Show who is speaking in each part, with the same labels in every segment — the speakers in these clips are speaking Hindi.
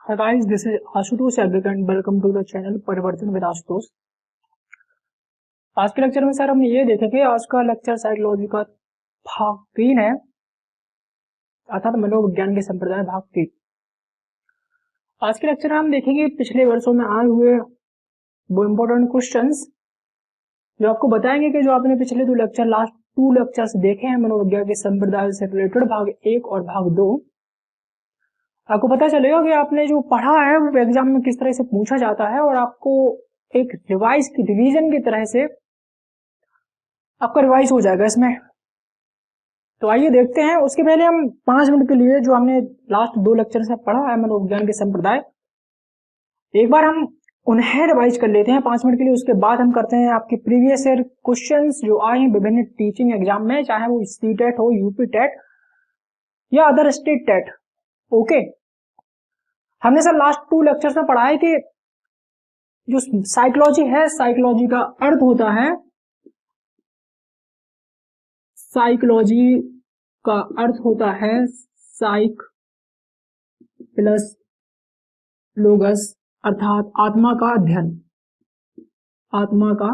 Speaker 1: Hi guys, this is Ashutosh Yagnik and welcome to the channel Parivartan with Ashutosh. आज के लेक्चर में सर हम ये देखेंगे, आज का लेक्चर साइकोलॉजी का भाग 3 है, अर्थात मनोविज्ञान के संप्रदाय भाग 3। आज के लेक्चर में हम देखेंगे पिछले वर्षों में आए हुए वो इम्पोर्टेंट क्वेश्चंस जो आपको बताएंगे कि जो आपने पिछले लास्ट टू लेक्चर्स देखे हैं मनोविज्ञान के संप्रदाय से रिलेटेड भाग 1 और भाग 2, आपको पता चलेगा कि आपने जो पढ़ा है वो एग्जाम में किस तरह से पूछा जाता है और आपको एक रिवीजन की तरह से आपका रिवाइज हो जाएगा इसमें। तो आइए देखते हैं। उसके पहले हम 5 मिनट के लिए जो हमने लास्ट 2 लेक्चर से पढ़ा है मनोविज्ञान के संप्रदाय, एक बार हम उन्हें रिवाइज कर लेते हैं 5 मिनट के लिए। उसके बाद हम करते हैं आपके प्रीवियस ईयर क्वेश्चंस जो आए हैं विभिन्न टीचिंग एग्जाम में, चाहे वो सीटेट हो, यूपी टेट या अदर स्टेट टेट। ओके, हमने सर लास्ट 2 लेक्चर्स में पढ़ा है कि जो साइकोलॉजी है, साइकोलॉजी का अर्थ होता है, साइकोलॉजी का अर्थ होता है साइक प्लस लोगस, अर्थात आत्मा का अध्ययन, आत्मा का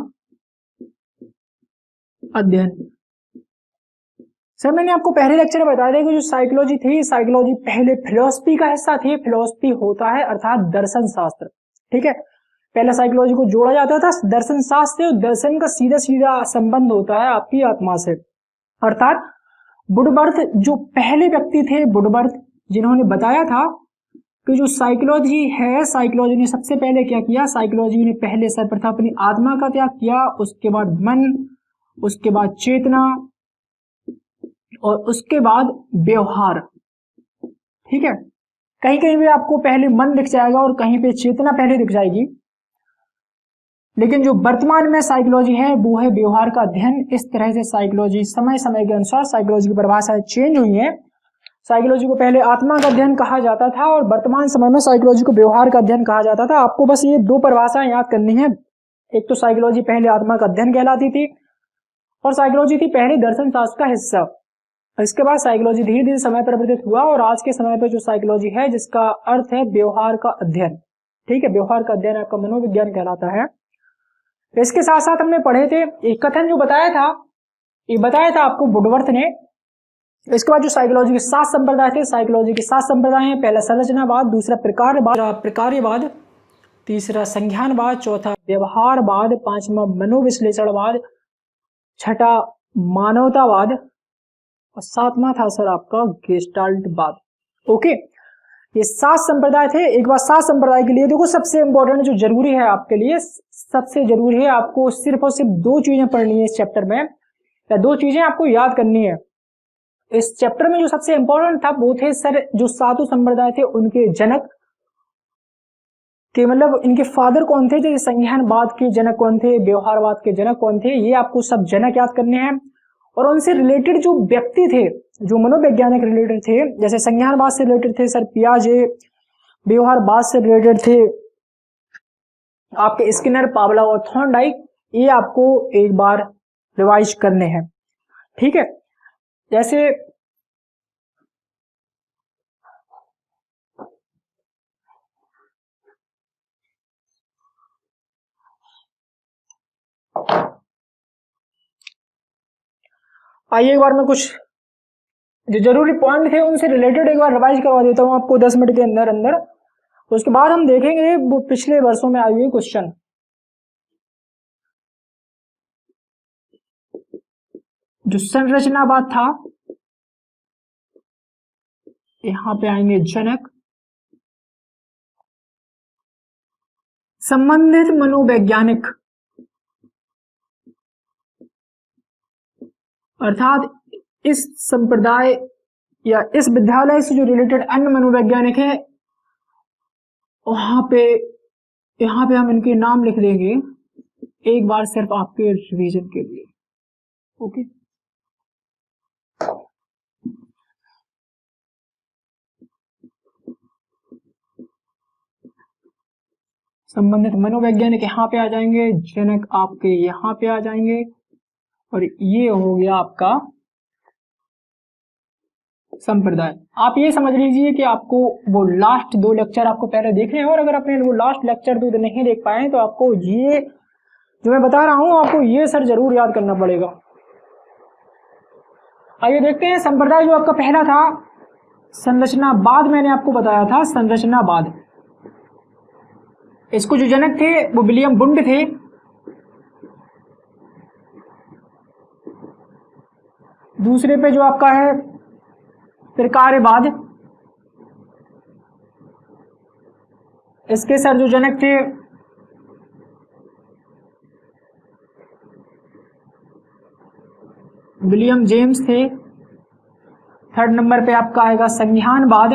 Speaker 1: अध्ययन। सर मैंने आपको पहले लेक्चर में बताया था कि जो साइकोलॉजी थी, साइकोलॉजी पहले फिलोसफी का हिस्सा थी। फिलोसफी होता है अर्थात दर्शन शास्त्र, ठीक है। पहले साइकोलॉजी को जोड़ा जाता था दर्शन शास्त्र से, दर्शन का सीधा सीधा संबंध होता है आपकी आत्मा से। अर्थात वुडवर्थ जो पहले व्यक्ति थे, वुडवर्थ, जिन्होंने बताया था कि जो साइकोलॉजी है, साइकोलॉजी ने सबसे पहले क्या किया, साइकोलॉजी ने पहले सर्वप्रथम अपनी आत्मा का त्याग किया, उसके बाद मन, उसके बाद चेतना और उसके बाद व्यवहार, ठीक है। कहीं कहीं भी आपको पहले मन दिख जाएगा और कहीं पे चेतना पहले दिख जाएगी, लेकिन जो वर्तमान में साइकोलॉजी है वो है व्यवहार का अध्ययन। इस तरह से साइकोलॉजी समय समय के अनुसार साइकोलॉजी की परिभाषाएं चेंज हुई है। साइकोलॉजी को पहले आत्मा का अध्ययन कहा जाता था और वर्तमान समय में साइकोलॉजी को व्यवहार का अध्ययन कहा जाता था। आपको बस ये 2 परिभाषाएं याद करनी है। एक तो साइकोलॉजी पहले आत्मा का अध्ययन कहलाती थी और साइकोलॉजी थी पहले दर्शन शास्त्र का हिस्सा। इसके बाद साइकोलॉजी धीरे धीरे समय परिवर्तित हुआ और आज के समय पर जो साइकोलॉजी है जिसका अर्थ है व्यवहार का अध्ययन, ठीक है। व्यवहार का अध्ययन आपका मनोविज्ञान कहलाता है। इसके साथ साथ हमने पढ़े थे एक कथन जो बताया था आपको वुडवर्थ ने। इसके बाद जो साइकोलॉजी के 7 संप्रदाय थे, साइकोलॉजी के 7 संप्रदाय हैं। पहला संरचनावाद, दूसरा प्रकार्यवाद, तीसरा संज्ञानवाद, चौथा व्यवहारवाद, 5वां मनोविश्लेषणवाद, छठा मानवतावाद और 7वां था सर आपका गेस्टाल्टवाद। ओके, ये 7 संप्रदाय थे। एक बार 7 संप्रदाय के लिए देखो, सबसे इंपॉर्टेंट जो जरूरी है आपके लिए, सबसे जरूरी है आपको सिर्फ और सिर्फ 2 चीजें पढ़नी है इस चैप्टर में, या 2 चीजें आपको याद करनी है इस चैप्टर में। जो सबसे इंपॉर्टेंट था वो थे सर जो 7 संप्रदाय थे उनके जनक के, मतलब इनके फादर कौन थे, जैसे संज्ञानवाद के जनक कौन थे, व्यवहारवाद के जनक कौन थे, ये आपको सब जनक याद करने हैं। और उनसे रिलेटेड जो व्यक्ति थे, जो मनोवैज्ञानिक रिलेटेड थे, जैसे संज्ञानवाद से रिलेटेड थे सर पियाजे, व्यवहारवाद से रिलेटेड थे आपके स्किनर, पावलोव और थॉर्नडाइक, ये आपको एक बार रिवाइज करने हैं, ठीक है। जैसे आइए एक बार मैं कुछ जो जरूरी पॉइंट थे उनसे रिलेटेड एक बार रिवाइज करवा देता हूं आपको 10 मिनट के अंदर अंदर। उसके बाद हम देखेंगे वो पिछले वर्षों में आए हुए क्वेश्चन। जो संरचनावाद था, यहां पे आएंगे जनक, संबंधित मनोवैज्ञानिक, अर्थात इस संप्रदाय या इस विद्यालय से जो रिलेटेड अन्य मनोवैज्ञानिक है, वहां पे यहां पे हम इनके नाम लिख देंगे एक बार सिर्फ आपके रिवीजन के लिए। ओके, संबंधित मनोवैज्ञानिक यहां पे आ जाएंगे, जनक आपके यहां पे आ जाएंगे और ये हो गया आपका संप्रदाय। आप ये समझ लीजिए कि आपको वो लास्ट 2 लेक्चर आपको पहले देखने हैं, और अगर आपने वो लास्ट लेक्चर 2 नहीं देख पाए तो आपको ये जो मैं बता रहा हूं आपको ये सर जरूर याद करना पड़ेगा। आइए देखते हैं संप्रदाय जो आपका पहला था संरचनावाद, मैंने आपको बताया था संरचनावाद। इसको जो जनक थे वो विलियम वुंड थे। दूसरे पे जो आपका है प्रकारवाद, इसके सर जो जनक थे विलियम जेम्स थे। थर्ड नंबर पे आपका आएगा संज्ञानवाद,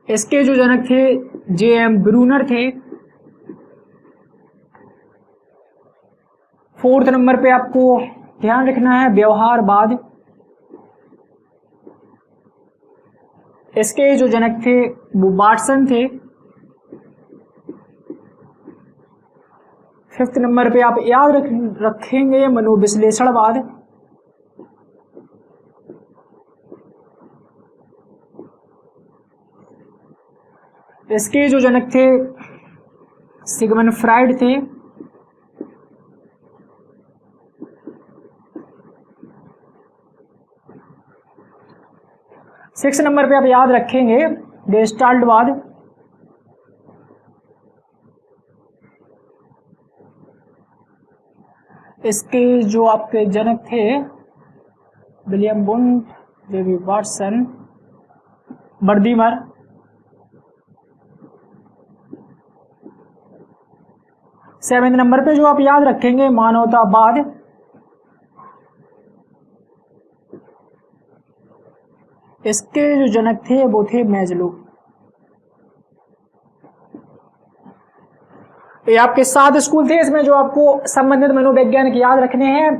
Speaker 1: इसके जो जनक थे जे.एम. ब्रूनर थे। फोर्थ नंबर पे आपको ध्यान रखना है व्यवहारवाद, इसके जो जनक थे वो वाटसन थे। फिफ्थ नंबर पे आप याद रखेंगे मनोविश्लेषणवाद, इसके जो जनक थे सिगमंड फ्राइड थे। सिक्स नंबर पे आप याद रखेंगे गेस्टाल्टवाद, इसके जो आपके जनक थे William Wundt, J B. Watson, Wertheimer. Seventh number पे जो आप याद रखेंगे मानवतावाद, इसके जो जनक थे वो थे मैज्लो। ये आपके 7 स्कूल थे, इसमें जो आपको संबंधित मनोवैज्ञानिक याद रखने हैं,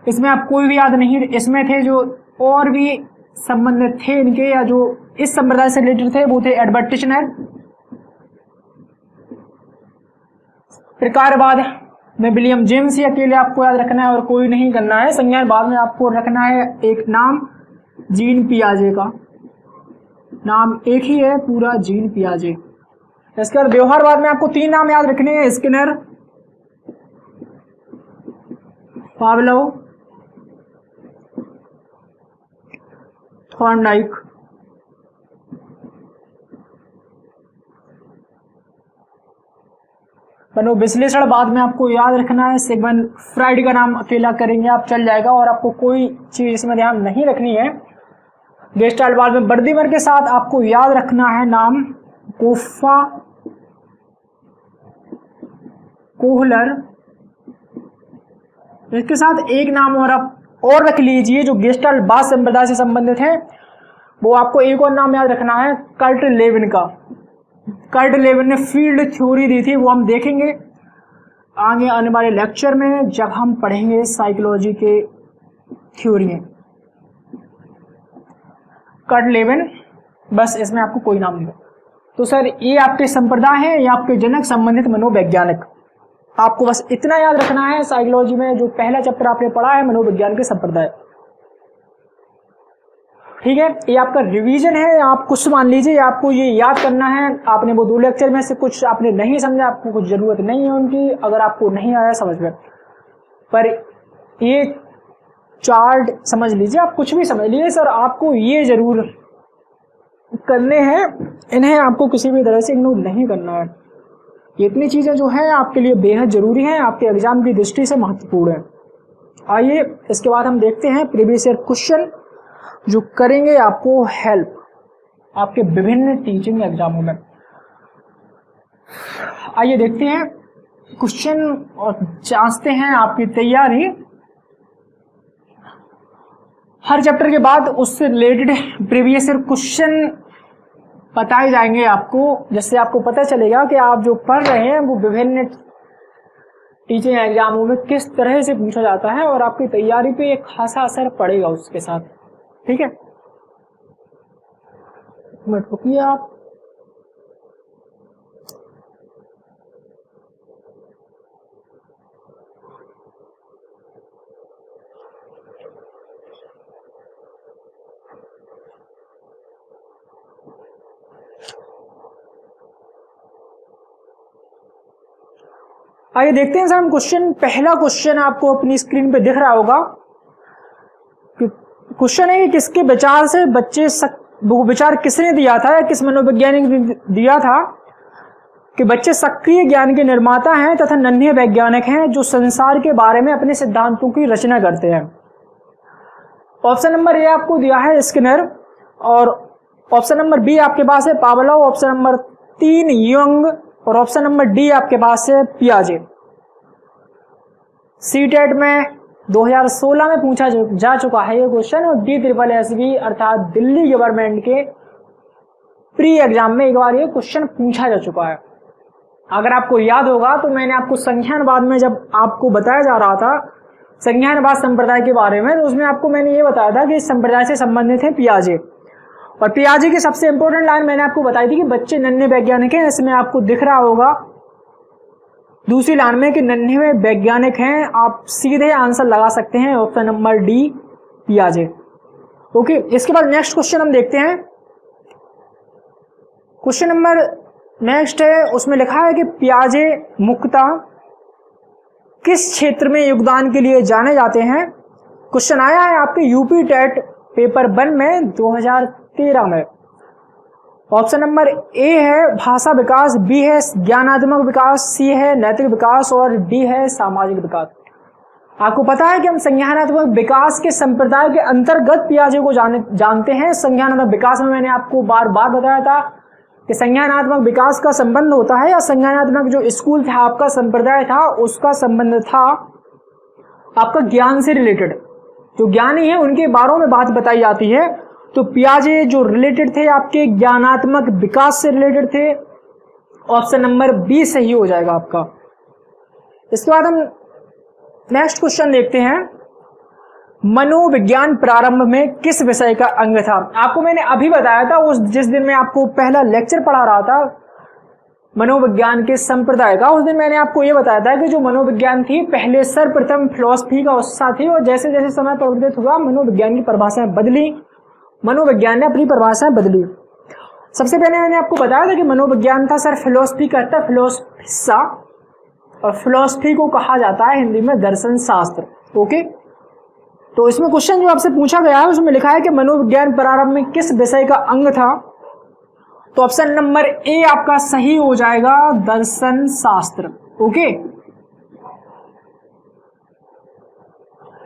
Speaker 1: इसमें आप कोई भी याद नहीं, इसमें थे जो और भी संबंधित थे इनके या जो इस संप्रदाय से रिलेटेड थे वो थे एडवर्ड टिशनर। प्रकारवाद में विलियम जेम्स ही अकेले आपको याद रखना है और कोई नहीं करना है। संज्ञानवाद में आपको रखना है एक नाम जीन पियाजे का, नाम एक ही है पूरा, जीन पियाजे। इसके बाद व्यवहारवाद में आपको 3 नाम याद रखने हैं, स्किनर, पावलोव, थॉर्नडाइक। मनोविश्लेषणवाद में आपको याद रखना है सिगमंड फ्राइड का नाम अकेला करेंगे आप चल जाएगा और आपको कोई चीज इसमें ध्यान नहीं रखनी है। गेस्टाल्टवाद में बर्दीमर के साथ आपको याद रखना है नाम कोफा, कोहलर। इसके साथ एक नाम और आप और रख लीजिए जो गेस्टाल्टवाद संप्रदाय से संबंधित है, वो आपको एक और नाम याद रखना है कर्ट लेविन का। कर्ट लेविन ने फील्ड थ्योरी दी थी, वो हम देखेंगे आगे आने वाले लेक्चर में जब हम पढ़ेंगे साइकोलॉजी के थ्योरी में। कर्ट लेविन, बस इसमें आपको कोई नाम नहीं। तो सर ये आपके संप्रदाय हैं, ये आपके जनक संबंधित मनोवैज्ञानिक। आपको बस इतना याद रखना है साइकोलॉजी में जो पहला चैप्टर आपने पढ़ा है मनोविज्ञान के संप्रदाय। ठीक है, ये आपका रिवीजन है। आप कुछ मान लीजिए आपको ये याद करना है, आपने वो 2 लेक्चर में से कुछ आपने नहीं समझा, आपको कुछ जरूरत नहीं है उनकी, अगर आपको नहीं आया समझ में, पर ये चार्ट समझ लीजिए, आप कुछ भी समझ लीजिए सर, आपको ये जरूर करने हैं, इन्हें आपको किसी भी तरह से इग्नोर नहीं करना है। ये इतनी चीजें जो है आपके लिए बेहद जरूरी हैं, आपके एग्जाम की दृष्टि से महत्वपूर्ण है। आइए इसके बाद हम देखते हैं प्रीवियस ईयर क्वेश्चन जो करेंगे आपको हेल्प आपके विभिन्न टीचिंग एग्जामों में। आइए देखते हैं क्वेश्चन और जांचते हैं आपकी तैयारी। हर चैप्टर के बाद उससे रिलेटेड प्रीवियस ईयर क्वेश्चन बताए जाएंगे आपको, जिससे आपको पता चलेगा कि आप जो पढ़ रहे हैं वो विभिन्न टीचिंग एग्जामों में किस तरह से पूछा जाता है और आपकी तैयारी पे एक खासा असर पड़ेगा उसके साथ। ठीक है, मिनट रुकिए आप। आइए देखते हैं सर हम क्वेश्चन। पहला क्वेश्चन आपको अपनी स्क्रीन पे दिख रहा होगा। क्वेश्चन है कि किसके विचार से बच्चे वो विचार किसने दिया था या किस मनोवैज्ञानिक ने दिया था कि बच्चे सक्रिय ज्ञान के निर्माता हैं तथा नन्हे वैज्ञानिक हैं जो संसार के बारे में अपने सिद्धांतों की रचना करते हैं। ऑप्शन नंबर ए आपको दिया है स्किनर, और ऑप्शन नंबर बी आपके पास है पावलोव, ऑप्शन नंबर 3 यंग, और ऑप्शन नंबर डी आपके पास है पियाजे। सीटेट में 2016 में पूछा जा चुका है ये क्वेश्चन, और DSSB अर्थात दिल्ली गवर्नमेंट के प्री एग्जाम में एक बार ये क्वेश्चन पूछा जा चुका है। अगर आपको याद होगा तो मैंने आपको संज्ञानवाद में जब आपको बताया जा रहा था संज्ञानवाद संप्रदाय के बारे में, तो उसमें आपको मैंने ये बताया था कि इस संप्रदाय से संबंधित है पियाजे, और पियाजे की सबसे इंपॉर्टेंट लाइन मैंने आपको बताई थी कि बच्चे नन्हे वैज्ञानिक हैं। इसमें आपको दिख रहा होगा दूसरी लाइन में कि नन्हे वैज्ञानिक हैं। आप सीधे आंसर लगा सकते हैं ऑप्शन नंबर डी पियाजे। ओके, इसके बाद नेक्स्ट क्वेश्चन हम देखते हैं। क्वेश्चन नंबर नेक्स्ट है, उसमें लिखा है कि पियाजे मुख्यतः किस क्षेत्र में योगदान के लिए जाने जाते हैं। क्वेश्चन आया है आपके यूपी टेट पेपर 1 में 2013 में। ऑप्शन नंबर ए है भाषा विकास, बी है ज्ञानात्मक विकास, सी है नैतिक विकास, और डी है सामाजिक विकास। आपको पता है कि हम संज्ञानात्मक विकास के संप्रदाय के अंतर्गत पियाजे को जानते हैं। संज्ञानात्मक विकास में मैंने आपको बार बार बताया था कि संज्ञानात्मक विकास का संबंध होता है, या संज्ञानात्मक जो स्कूल था आपका संप्रदाय था उसका संबंध था आपका ज्ञान से रिलेटेड। जो ज्ञानी है उनके बारे में बात बताई जाती है। तो पियाजे जो रिलेटेड थे आपके ज्ञानात्मक विकास से रिलेटेड थे। ऑप्शन नंबर बी सही हो जाएगा आपका। इसके बाद हम नेक्स्ट क्वेश्चन देखते हैं। मनोविज्ञान प्रारंभ में किस विषय का अंग था। आपको मैंने अभी बताया था उस जिस दिन मैं आपको पहला लेक्चर पढ़ा रहा था मनोविज्ञान के संप्रदाय का, उस दिन मैंने आपको यह बताया था कि जो मनोविज्ञान थी पहले सर्वप्रथम फिलॉसफी का हिस्सा थी, और जैसे जैसे समय परिवर्तित हुआ मनोविज्ञान की परिभाषाएं बदली, मनोविज्ञान ने अपनी परिभाषाएं बदली। सबसे पहले मैंने आपको बताया था कि मनोविज्ञान था सर फिलॉसफी का हिस्सा, और फिलॉसफी को कहा जाता है हिंदी में दर्शन शास्त्र। ओके, तो इसमें क्वेश्चन जो आपसे पूछा गया है उसमें लिखा है कि मनोविज्ञान प्रारंभ में किस विषय का अंग था। तो ऑप्शन नंबर ए आपका सही हो जाएगा दर्शन शास्त्र। ओके,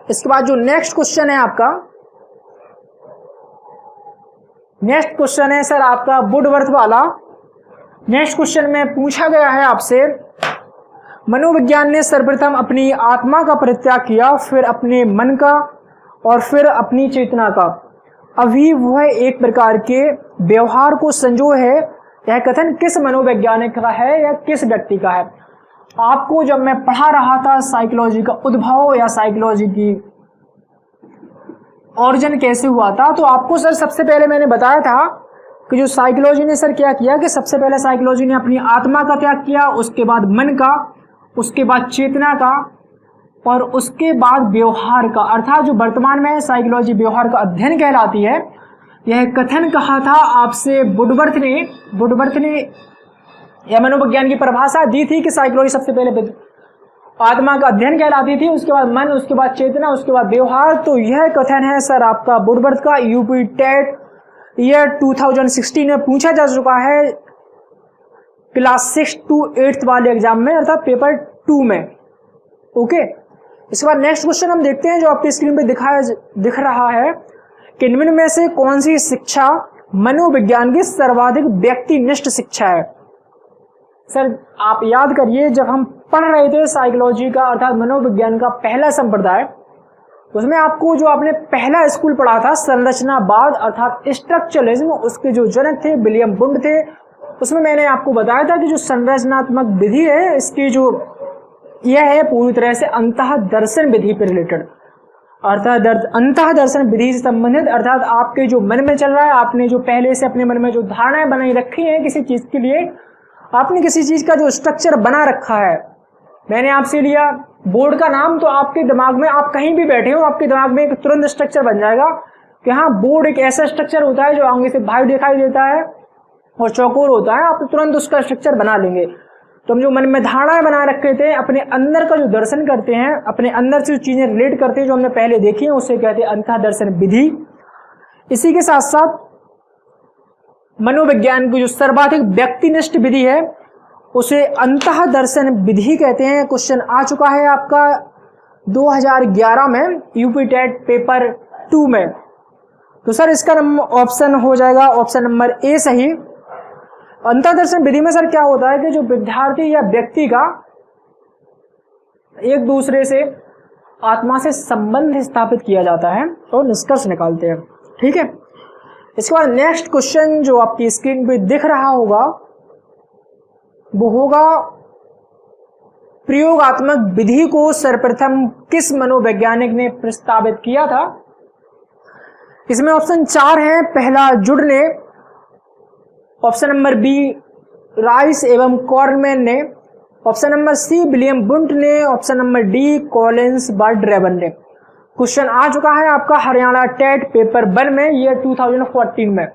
Speaker 1: इसके बाद जो नेक्स्ट क्वेश्चन है आपका, नेक्स्ट क्वेश्चन है सर आपका वुडवर्थ वाला। नेक्स्ट क्वेश्चन में पूछा गया है आपसे मनोविज्ञान ने सर्वप्रथम अपनी आत्मा का परित्याग किया, फिर अपने मन का, और फिर अपनी चेतना का। अभी वह एक प्रकार के व्यवहार को संजो है। यह कथन किस मनोवैज्ञानिक का है या किस व्यक्ति का है। आपको जब मैं पढ़ा रहा था साइकोलॉजी का उद्भव या साइकोलॉजी की ऑरिजिन कैसे हुआ था, तो आपको सर सबसे पहले मैंने बताया था कि जो साइकोलॉजी ने सर क्या किया कि सबसे पहले साइकोलॉजी ने अपनी आत्मा का त्याग किया, उसके बाद मन का, उसके बाद चेतना का, और उसके बाद व्यवहार का। अर्थात जो वर्तमान में साइकोलॉजी व्यवहार का अध्ययन कहलाती है। यह कथन कहा था आपसे वुडवर्थ ने या मनोविज्ञान की परिभाषा दी थी कि साइकोलॉजी सबसे पहले आत्मा का अध्ययन कहलाती थी, उसके बाद मन, उसके बाद चेतना, उसके बाद व्यवहार। तो यह कथन है सर आपका वुडवर्थ का। यूपी टेट ईयर 2016 में पूछा जा चुका है क्लास 6 to 8 वाले एग्जाम में, अर्थात पेपर 2 में। ओके, इसके बाद नेक्स्ट क्वेश्चन हम देखते हैं जो आपकी स्क्रीन पे दिख रहा है कि इनमें में से कौन सी शिक्षा मनोविज्ञान की सर्वाधिक व्यक्तिनिष्ठ शिक्षा है। सर आप याद करिए जब हम पढ़ रहे थे साइकोलॉजी का अर्थात मनोविज्ञान का पहला संप्रदाय, उसमें आपको जो आपने पहला स्कूल पढ़ा था संरचनावाद अर्थात स्ट्रक्चरलिज्म, उसके जो जनक थे विलियम वुंड थे। उसमें मैंने आपको बताया था कि जो संरचनात्मक विधि है इसकी जो यह है पूरी तरह से अंतः दर्शन विधि पर रिलेटेड, अर्थात अंतः दर्शन विधि से संबंधित। अर्थात आपके जो मन में चल रहा है, आपने जो पहले से अपने मन में जो धारणाएं बनाई रखी हैं किसी चीज के लिए, आपने किसी चीज का जो स्ट्रक्चर बना रखा है। मैंने आपसे लिया बोर्ड का नाम, तो आपके दिमाग में आप कहीं भी बैठे हो आपके दिमाग में एक तुरंत स्ट्रक्चर बन जाएगा कि हाँ बोर्ड एक ऐसा स्ट्रक्चर होता है जो आगे से भाई दिखाई देता है और चौकोर होता है, आप तुरंत उसका स्ट्रक्चर बना लेंगे। तो हम जो मन में धारणाएं बना रखे थे, अपने अंदर का जो दर्शन करते हैं, अपने अंदर से जो चीजें रिलेट करते हैं जो हमने पहले देखी है, उसे कहते हैं अंतः दर्शन विधि। इसी के साथ साथ मनोविज्ञान की जो सर्वाधिक व्यक्तिनिष्ठ विधि है उसे अंतः दर्शन विधि कहते हैं। क्वेश्चन आ चुका है आपका 2011 में यूपी टेट पेपर 2 में। तो सर इसका ऑप्शन हो जाएगा ऑप्शन नंबर ए सही। अंतर्दर्शन विधि में सर क्या होता है कि जो विद्यार्थी या व्यक्ति का एक दूसरे से आत्मा से संबंध स्थापित किया जाता है और निष्कर्ष निकालते हैं। ठीक है, इसके बाद नेक्स्ट क्वेश्चन जो आपकी स्क्रीन पे दिख रहा होगा वो होगा प्रयोगात्मक विधि को सर्वप्रथम किस मनोवैज्ञानिक ने प्रस्तावित किया था। इसमें ऑप्शन 4 है। पहला जुड़ ने, ऑप्शन नंबर बी राइस एवं कॉर्नमैन ने, ऑप्शन नंबर सी विलियम बुंट ने, ऑप्शन नंबर डी कॉलिंस बर्ड्रेवन ने। क्वेश्चन आ चुका है आपका हरियाणा टेट पेपर 1 में, ये 2014 में।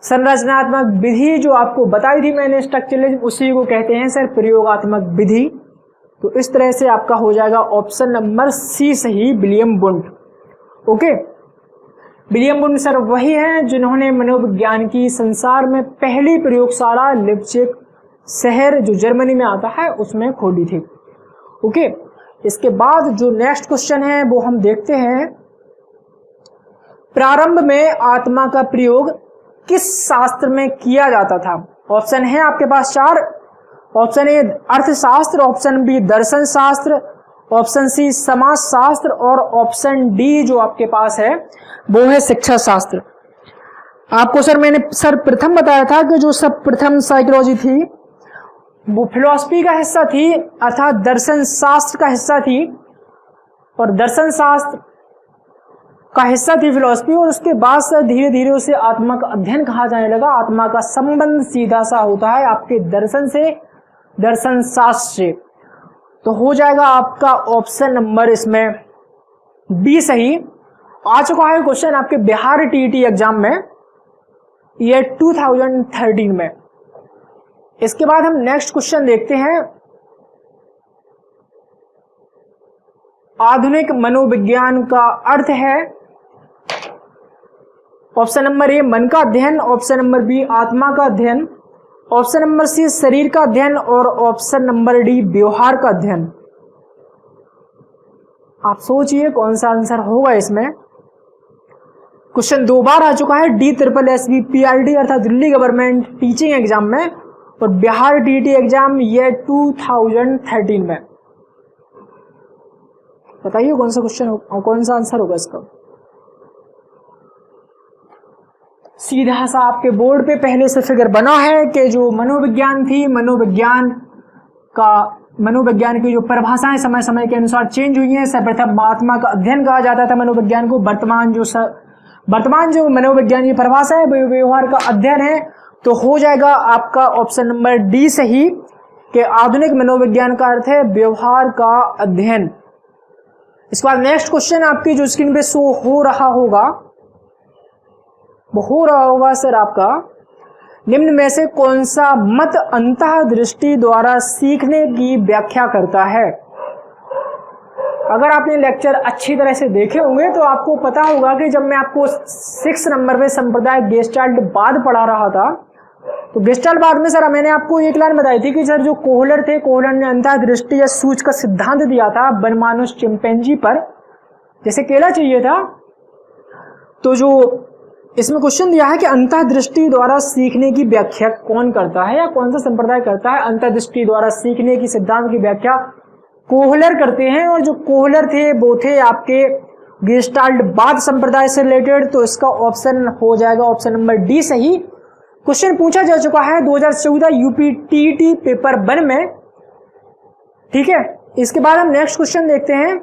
Speaker 1: संरचनात्मक विधि जो आपको बताई थी मैंने स्ट्रक्चरलिज्म, उसी को कहते हैं सर प्रयोगात्मक विधि। तो इस तरह से आपका हो जाएगा ऑप्शन नंबर सी सही, विलियम बुंट। ओके, विलियम बुंट सर वही हैं जिन्होंने मनोविज्ञान की संसार में पहली प्रयोगशाला लिप्जिग शहर जो जर्मनी में आता है उसमें खोली थी। ओके, इसके बाद जो नेक्स्ट क्वेश्चन है वो हम देखते हैं, प्रारंभ में आत्मा का प्रयोग किस शास्त्र में किया जाता था। ऑप्शन है आपके पास 4। ऑप्शन ए अर्थशास्त्र, ऑप्शन बी दर्शन शास्त्र, ऑप्शन सी समाज शास्त्र और ऑप्शन डी जो आपके पास है वो है शिक्षा शास्त्र। आपको सर मैंने प्रथम बताया था कि जो सब प्रथम साइकोलॉजी थी वो फिलॉसफी का हिस्सा थी, अर्थात दर्शन शास्त्र का हिस्सा थी, और दर्शन शास्त्र का हिस्सा थी फिलॉसफी। और उसके बाद से धीरे धीरे उसे आत्मा का अध्ययन कहा जाने लगा। आत्मा का संबंध सीधा सा होता है आपके दर्शन से, दर्शन शास्त्र से। तो हो जाएगा आपका ऑप्शन नंबर इसमें बी सही। आ चुका है क्वेश्चन आपके बिहार टीईटी एग्जाम में, ये 2013 में। इसके बाद हम नेक्स्ट क्वेश्चन देखते हैं, आधुनिक मनोविज्ञान का अर्थ है। ऑप्शन नंबर ए मन का अध्ययन, ऑप्शन नंबर बी आत्मा का अध्ययन, ऑप्शन नंबर सी शरीर का अध्ययन और ऑप्शन नंबर डी व्यवहार का अध्ययन। आप सोचिए कौन सा आंसर होगा इसमें। क्वेश्चन 2 बार आ चुका है DSSB PRD अर्थात दिल्ली गवर्नमेंट टीचिंग एग्जाम में, और बिहार टीटी एग्जाम ये 2013 में। बताइए कौन सा क्वेश्चन और कौन सा आंसर होगा इसका। सीधा सा आपके बोर्ड पे पहले से फिगर बना है कि जो मनोविज्ञान थी, मनोविज्ञान की जो परिभाषाएं समय समय के अनुसार चेंज हुई हैं। सर्वप्रथम आत्मा का अध्ययन कहा जाता था मनोविज्ञान को, वर्तमान जो मनोविज्ञान की परिभाषा है वो व्यवहार का अध्ययन है। तो हो जाएगा आपका ऑप्शन नंबर डी सही कि आधुनिक मनोविज्ञान का अर्थ है व्यवहार का अध्ययन। इसके बाद नेक्स्ट क्वेश्चन आपकी जो स्क्रीन पे शो हो रहा होगा वो हो रहा होगा सर आपका, निम्न में से कौन सा मत अंतः दृष्टि द्वारा सीखने की व्याख्या करता है। अगर आपने लेक्चर अच्छी तरह से देखे होंगे तो आपको पता होगा कि जब मैं आपको 6 नंबर पे संप्रदाय गेस्टाल्टवाद पढ़ा रहा था, तो गेस्टाल्टवाद में सर मैंने आपको एक लाइन बताई थी कि सर जो कोहलर थे, कोहलर ने अंतः दृष्टि या सूझ का सिद्धांत दिया था बनमानुष चिंपैंजी पर, जैसे केला चाहिए था। तो जो इसमें क्वेश्चन दिया है कि अंतः दृष्टि द्वारा सीखने की व्याख्या कौन करता है या कौन सा संप्रदाय करता है। अंतः दृष्टि द्वारा सीखने की सिद्धांत की व्याख्या कोहलर करते हैं, और जो कोहलर थे वो थे आपके गेस्टाल्टवाद संप्रदाय से रिलेटेड। तो इसका ऑप्शन हो जाएगा ऑप्शन नंबर डी सही। क्वेश्चन पूछा जा चुका है 2014 यूपी टीईटी पेपर 1 में। ठीक है, इसके बाद हम नेक्स्ट क्वेश्चन देखते हैं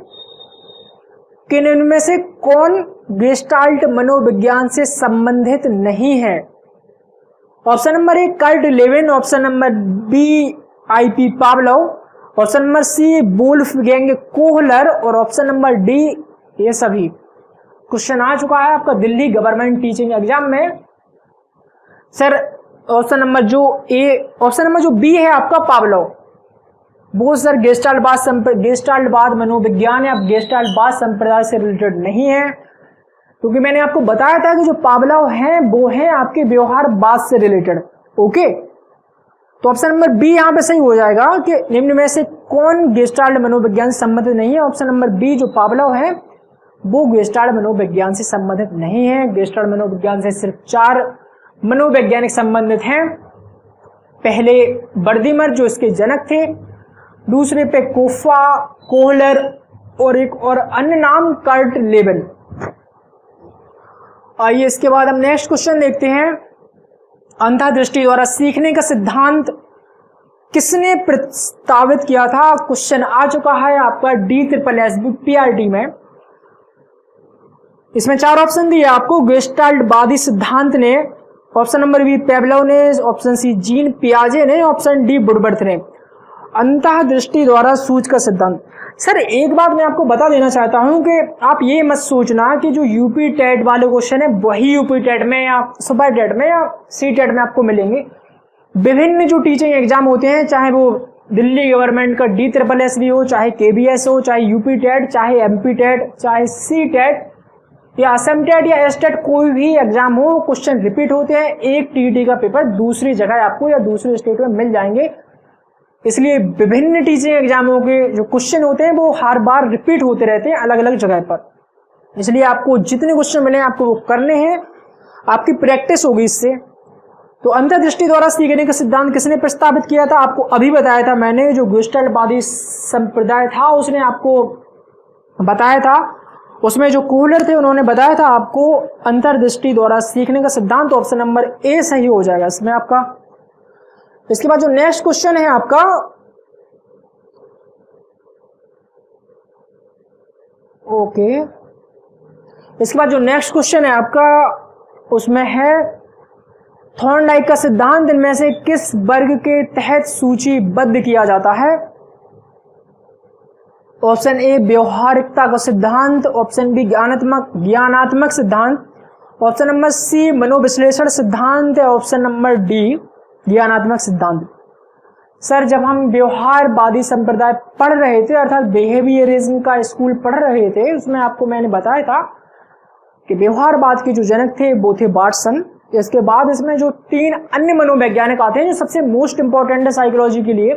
Speaker 1: कि इनमें से कौन गेस्टाल्ट मनोविज्ञान से संबंधित नहीं है। Option number A Kurt Lewin, option number B IP Pavlov, option number C Wolfgang Kohler और ऑप्शन नंबर डी ये सभी। क्वेश्चन आ चुका है आपका दिल्ली गवर्नमेंट टीचिंग एग्जाम में। सर ऑप्शन नंबर जो बी है आपका पावलोव, वो सर गेस्टाल्टवाद मनोविज्ञान या गेस्टाल्टवाद संप्रदाय से रिलेटेड नहीं है, क्योंकि मैंने आपको बताया था कि जो पावलोव हैं वो हैं आपके व्यवहारवाद से रिलेटेड। ओके, तो ऑप्शन नंबर बी यहाँ पे सही हो जाएगा कि निम्न में से कौन गेस्टाल्ट मनोविज्ञान से संबंधित नहीं है। ऑप्शन नंबर बी जो पावलोव है वो गेस्टाल्ट मनोविज्ञान से संबंधित नहीं है। गेस्टाल्ट मनोविज्ञान से सिर्फ 4 मनोवैज्ञानिक संबंधित हैं। पहले बर्दिमर जो इसके जनक थे, दूसरे पे कोफा, कोहलर और एक और अन्य नाम कर्ट लेबल। आइए इसके बाद हम नेक्स्ट क्वेश्चन देखते हैं। अंतर्दृष्टि द्वारा सीखने का सिद्धांत किसने प्रस्तावित किया था? क्वेश्चन आ चुका है आपका DSSS PRT में। इसमें 4 ऑप्शन दिए आपको। गेस्टाल्टवादी सिद्धांत ने, ऑप्शन नंबर बी पावलोव ने, ऑप्शन सी जीन पियाजे ने, ऑप्शन डी वुडवर्थ ने। अंतर्दृष्टि द्वारा सूझ का सिद्धांत। सर एक बात मैं आपको बता देना चाहता हूं कि आप ये मत सोचना कि जो यूपी टेट वाले क्वेश्चन है वही यूपी टेट में या सुपर टेट में या सी टेट में आपको मिलेंगे। विभिन्न जो टीचिंग एग्जाम होते हैं, चाहे वो दिल्ली गवर्नमेंट का DSSS भी हो, चाहे KBS हो, चाहे यूपी टेट, चाहे MP टेट, चाहे सी टेट या असम टेट या एस टेट, कोई भी एग्जाम हो, क्वेश्चन रिपीट होते हैं। एक TET का पेपर दूसरी जगह आपको या दूसरे स्टेट में मिल जाएंगे। इसलिए विभिन्न टीचिंग एग्जामों के जो क्वेश्चन होते हैं वो हर बार रिपीट होते रहते हैं अलग अलग जगह पर। इसलिए आपको जितने क्वेश्चन मिले आपको वो करने हैं, आपकी प्रैक्टिस होगी इससे। तो अंतर्दृष्टि द्वारा सीखने का सिद्धांत किसने प्रस्तावित किया था? आपको अभी बताया था मैंने, जो गेस्टाल्टवादी संप्रदाय था उसने आपको बताया था। उसमें जो कोहलर थे उन्होंने बताया था आपको अंतर्दृष्टि द्वारा सीखने का सिद्धांत। ऑप्शन नंबर ए सही हो जाएगा इसमें आपका। इसके बाद जो नेक्स्ट क्वेश्चन है आपका, ओके, इसके बाद जो नेक्स्ट क्वेश्चन है आपका उसमें है थॉर्नडाइक का सिद्धांत इनमें से किस वर्ग के तहत सूचीबद्ध किया जाता है? ऑप्शन ए व्यवहारिकता का सिद्धांत, ऑप्शन बी ज्ञानात्मक सिद्धांत, ऑप्शन नंबर सी मनोविश्लेषण सिद्धांत, ऑप्शन नंबर डी ज्ञानात्मक सिद्धांत। सर जब हम व्यवहारवादी संप्रदाय पढ़ रहे थे अर्थात बिहेवियरिज्म का स्कूल पढ़ रहे थे, उसमें आपको मैंने बताया था कि व्यवहारवाद के जो जनक थे वो थे वाटसन। इसके बाद इसमें जो 3 अन्य मनोवैज्ञानिक आते हैं जो सबसे मोस्ट इंपॉर्टेंट है साइकोलॉजी के लिए,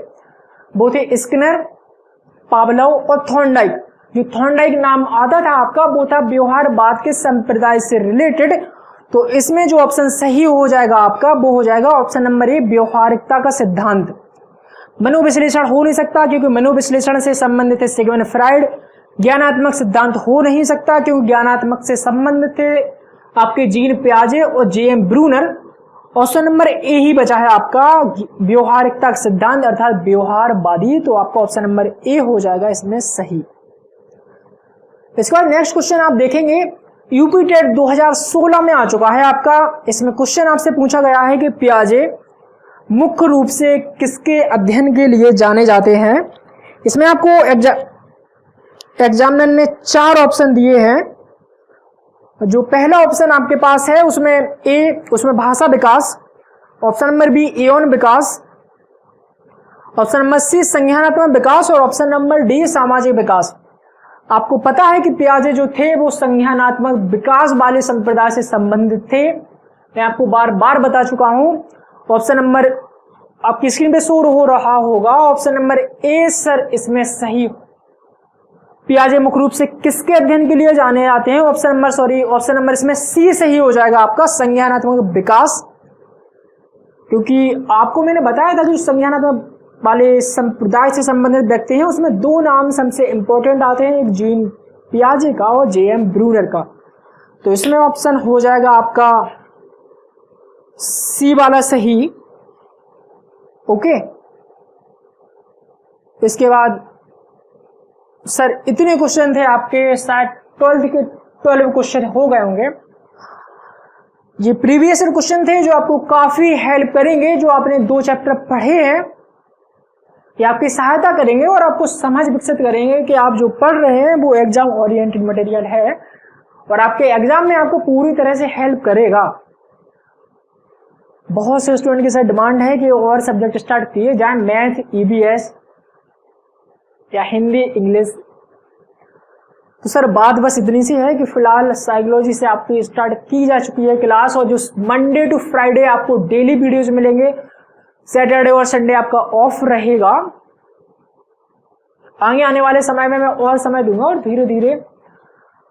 Speaker 1: वो थे स्किनर, पावलोव और थॉर्नडाइक। जो थॉर्नडाइक नाम आता था आपका वो था व्यवहारवाद के संप्रदाय से रिलेटेड। तो इसमें जो ऑप्शन सही हो जाएगा आपका वो हो जाएगा ऑप्शन नंबर ए व्यवहारिकता का सिद्धांत। मनोविश्लेषण हो नहीं सकता क्योंकि मनोविश्लेषण से संबंधित है सिगमंड फ्राइड। ज्ञानात्मक सिद्धांत हो नहीं सकता क्योंकि ज्ञानात्मक से संबंधित थे आपके जीन पियाजे और JM Bruner. Option number A ही बचा है आपका व्यवहारिकता का सिद्धांत अर्थात व्यवहारवादी। तो आपका ऑप्शन नंबर ए हो जाएगा इसमें सही। इसके बाद नेक्स्ट क्वेश्चन आप देखेंगे, यूपी टेट 2016 में आ चुका है आपका। इसमें क्वेश्चन आपसे पूछा गया है कि पियाजे मुख्य रूप से किसके अध्ययन के लिए जाने जाते हैं? इसमें आपको एग्जामिनर ने 4 ऑप्शन दिए हैं। जो पहला ऑप्शन आपके पास है उसमें भाषा विकास, ऑप्शन नंबर बी यौन विकास, ऑप्शन नंबर सी संज्ञानात्मक विकास और ऑप्शन नंबर डी सामाजिक विकास। आपको पता है कि पियाजे जो थे वो संज्ञानात्मक विकास वाले संप्रदाय से संबंधित थे। मैं आपको बार बार बता चुका हूं। ऑप्शन नंबर आपकी स्क्रीन पे शो हो रहा होगा, ऑप्शन नंबर ए सर इसमें सही। पियाजे मुख्य रूप से किसके अध्ययन के लिए जाने जाते हैं? ऑप्शन नंबर इसमें सी सही हो जाएगा आपका संज्ञानात्मक विकास। क्योंकि आपको मैंने बताया था कि संज्ञानात्मक वाले संप्रदाय से संबंधित व्यक्ति हैं उसमें 2 नाम सबसे इंपॉर्टेंट आते हैं, एक जीन पियाजे का और JM ब्रूनर का। तो इसमें ऑप्शन हो जाएगा आपका सी वाला सही। ओके, इसके बाद सर इतने क्वेश्चन थे आपके, शायद 12 के 12 क्वेश्चन हो गए होंगे। ये प्रीवियस क्वेश्चन थे जो आपको काफी हेल्प करेंगे। जो आपने 2 चैप्टर पढ़े हैं ये आपकी सहायता करेंगे और आपको समझ विकसित करेंगे कि आप जो पढ़ रहे हैं वो एग्जाम ओरिएंटेड मटेरियल है और आपके एग्जाम में आपको पूरी तरह से हेल्प करेगा। बहुत से स्टूडेंट की सर डिमांड है कि और सब्जेक्ट स्टार्ट किए जाए, मैथ, ईबीएस या हिंदी, इंग्लिश। तो सर बात बस इतनी सी है कि फिलहाल साइकोलॉजी से आपकी स्टार्ट की जा चुकी है क्लास, और जो मंडे टू फ्राइडे आपको डेली वीडियोज मिलेंगे, सैटरडे और संडे आपका ऑफ रहेगा। आगे आने वाले समय में मैं और समय दूंगा और धीरे धीरे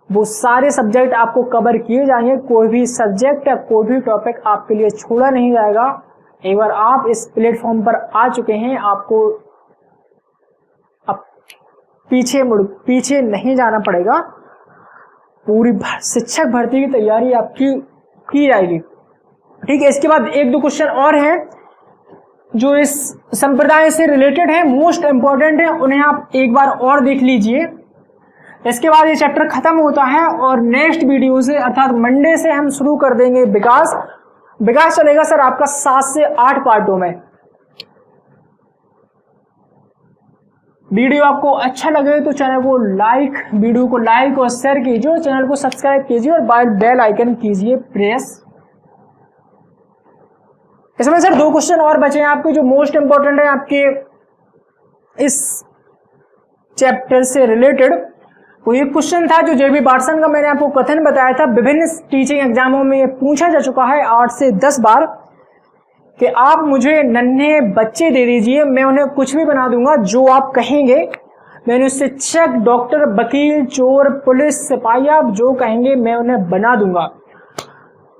Speaker 1: वो सारे सब्जेक्ट आपको कवर किए जाएंगे। कोई भी सब्जेक्ट या कोई भी टॉपिक आपके लिए छोड़ा नहीं जाएगा। एक बार आप इस प्लेटफॉर्म पर आ चुके हैं, आपको अब पीछे नहीं जाना पड़ेगा। पूरी शिक्षक भर्ती की तैयारी आपकी की जाएगी। ठीक है, इसके बाद एक दो क्वेश्चन और हैं जो इस संप्रदाय से रिलेटेड है, मोस्ट इंपॉर्टेंट है, उन्हें आप एक बार और देख लीजिए। इसके बाद ये चैप्टर खत्म होता है और नेक्स्ट वीडियो से अर्थात मंडे से हम शुरू कर देंगे विकास चलेगा सर आपका 7 से 8 पार्टों में। वीडियो आपको अच्छा लगे तो वीडियो को लाइक और शेयर कीजिए और चैनल को सब्सक्राइब कीजिए और बेल आइकन कीजिए प्रेस। इसमें सर 2 क्वेश्चन और बचे हैं आपके जो मोस्ट इंपॉर्टेंट है आपके इस चैप्टर से रिलेटेड। वो एक क्वेश्चन था जो जेबी बाटसन का मैंने आपको कथन बताया था, विभिन्न टीचिंग एग्जामों में ये पूछा जा चुका है 8 से 10 बार कि आप मुझे नन्हे बच्चे दे दीजिए, मैं उन्हें कुछ भी बना दूंगा जो आप कहेंगे। मैंने शिक्षक, डॉक्टर, वकील, चोर, पुलिस, सिपाही, आप जो कहेंगे मैं उन्हें बना दूंगा।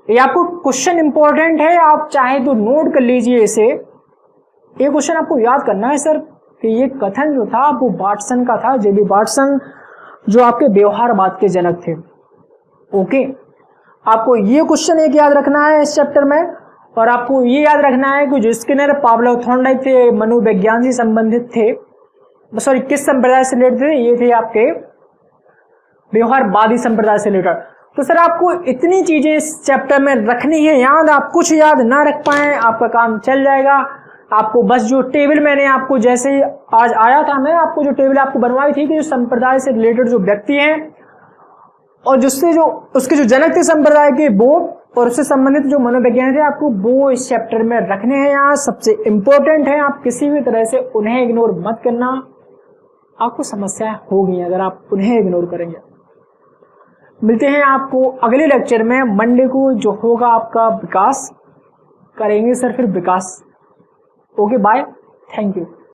Speaker 1: ये आपको क्वेश्चन इंपॉर्टेंट है, आप चाहे तो नोट कर लीजिए इसे। ये क्वेश्चन आपको याद करना है सर कि ये कथन जो था वो बाटसन का था, जेबी बाटसन जो आपके व्यवहारवाद के जनक थे। ओके, आपको ये क्वेश्चन एक याद रखना है इस चैप्टर में, और आपको ये याद रखना है कि जो स्किनर, पावलोव, थॉर्नडाइक थे, मनोविज्ञान से संबंधित थे, सॉरी किस संप्रदाय से रिलेटेड थे, ये थे आपके व्यवहारवादी संप्रदाय से रिलेटेड। तो सर आपको इतनी चीजें इस चैप्टर में रखनी है याद। आप कुछ याद ना रख पाए आपका काम चल जाएगा। आपको बस जो टेबल मैंने आपको जैसे ही आज आया था, मैं आपको जो टेबल आपको बनवाई थी कि जो संप्रदाय से रिलेटेड जो व्यक्ति हैं और जिससे जो उसके जो जनक थे संप्रदाय के वो, और उससे संबंधित जो मनोविज्ञान थे, आपको वो इस चैप्टर में रखने हैं। यहाँ सबसे इंपॉर्टेंट है, आप किसी भी तरह से उन्हें इग्नोर मत करना, आपको समस्याएं होगी अगर आप उन्हें इग्नोर करेंगे। मिलते हैं आपको अगले लेक्चर में, मंडे को जो होगा आपका विकास करेंगे सर, फिर विकास। Okay bye, thank you.